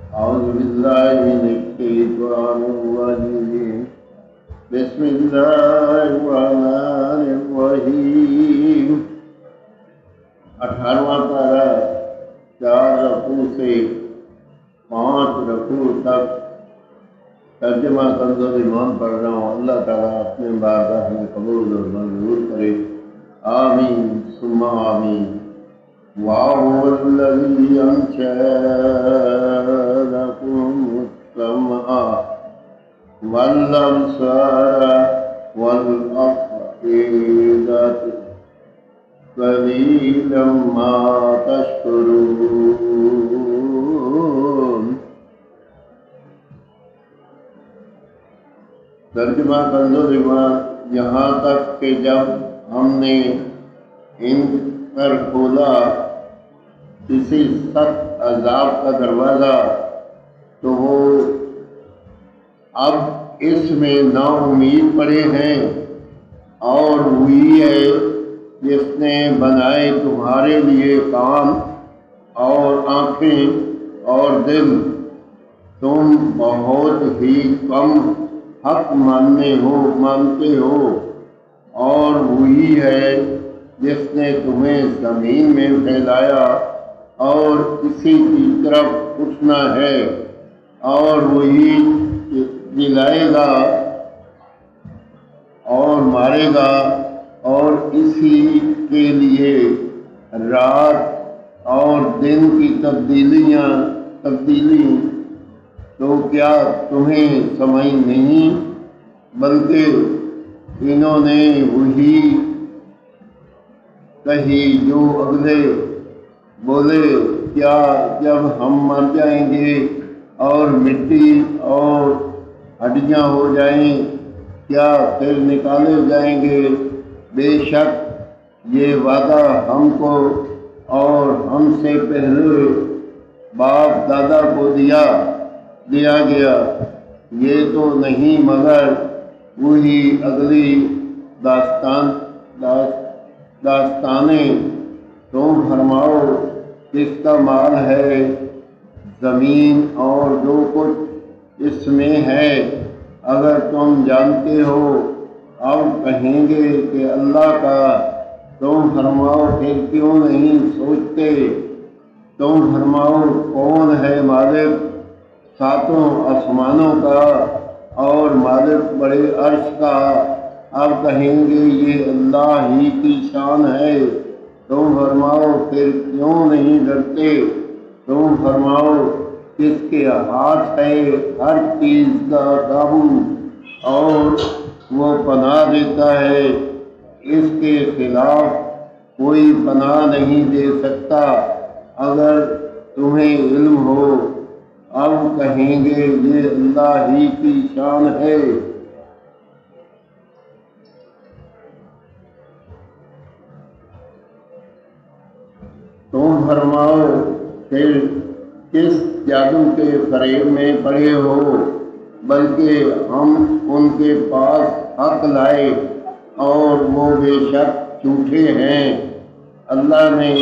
أعوذ بالله من الشيطان الرجيم بسم الله الرحمن الرحیم 18واں پارہ 4 رکوع سے 5 رکوع تک ترجمہ کنز ایمان پڑھ رہا ہوں۔ اللہ تعالیٰ اپنے بارگاہ میں قبول اور منظور کرے، آمین ثم آمین۔ وَهُوَ الَّذِي أَنشَأَ لَكُمُ السَّمْعَ وَالْأَبْصَارَ وَالْأَفْئِدَةَ قَلِيلًا مَا تَشْكُرُونَ۔ ترجمہ کنز ایمان، یہاں تک کہ جب ہم نے ان پر کھولا کسی سخت عذاب کا دروازہ تو وہ اب اس میں نا امید پڑے ہیں، اور وہی ہے جس نے بنائے تمہارے لیے کان اور آنکھیں اور دل، تم بہت ہی کم حق مانتے ہو، اور وہی ہے جس نے تمہیں زمین میں پھیلایا اور کسی کی طرف اٹھنا ہے، اور وہی جلائے گا اور مارے گا، اور اسی کے لیے رات اور دن کی تبدیلی تو کیا تمہیں سمجھ نہیں؟ بلکہ انہوں نے وہی کہی جو اگلے بولے، کیا جب ہم مر جائیں گے اور مٹی اور ہڈیاں ہو جائیں کیا پھر نکالے جائیں گے؟ بے شک یہ وعدہ ہم کو اور ہم سے پہلے باپ دادا کو دیا گیا، یہ تو نہیں مگر وہی اگلی داستانیں۔ تم فرماؤ کس کا مال ہے زمین اور جو کچھ اس میں ہے؟ اگر تم جانتے ہو اب کہیں گے کہ اللہ کا، تم فرماؤ پھر کیوں نہیں سوچتے؟ تم فرماؤ کون ہے مالک 7 آسمانوں کا اور مالک بڑے عرش کا؟ اب کہیں گے یہ اللہ ہی کی شان ہے۔ تم فرماؤ پھر کیوں نہیں ڈرتے؟ تم فرماؤ کس کے ہاتھ ہے ہر چیز کا قابو، اور وہ پناہ دیتا ہے، اس کے خلاف کوئی پناہ نہیں دے سکتا۔ اگر تمہیں علم ہو اب کہیں گے یہ اللہ ہی کی شان ہے۔ تم فرماؤ پھر کس جادو کے فریب میں پڑے ہو؟ بلکہ ہم ان کے پاس حق لائے اور وہ بے شک جھوٹے ہیں۔ اللہ نے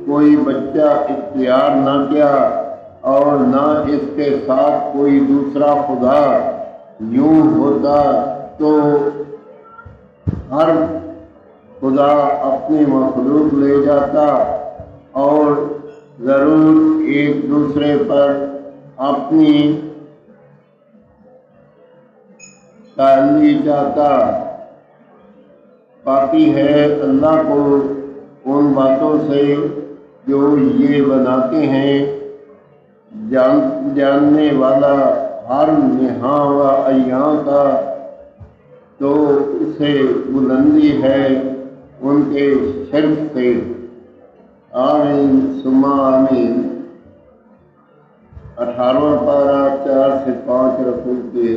کوئی بچہ اختیار نہ کیا اور نہ اس کے ساتھ کوئی دوسرا خدا، یوں ہوتا تو ہر خدا اپنی مخلوق لے جاتا اور ضرور ایک دوسرے پر اپنی تعلی چاہتا۔ پاکی ہے اللہ کو ان باتوں سے جو یہ بناتے ہیں، جاننے والا ہر نہاں و ایاں کا، تو اسے بلندی ہے ان کے شرک سے۔ آمین ثم آمین۔ 18واں پارہ 4 سے 5 رکوع کے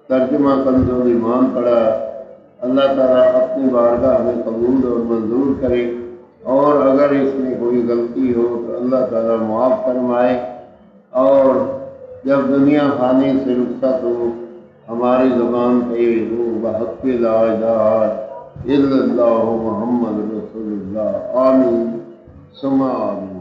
ترجمہ کنز ایمان پڑھا۔ اللہ تعالیٰ اپنی بارگاہ میں قبول اور منظور کرے، اور اگر اس میں کوئی غلطی ہو تو اللہ تعالیٰ معاف فرمائے، اور جب دنیا فانی سے رخصت ہو ہماری زبان پہ وہ بحق لا الہ الا اللہ محمد رسول اللہ۔ آمین ثم آمین۔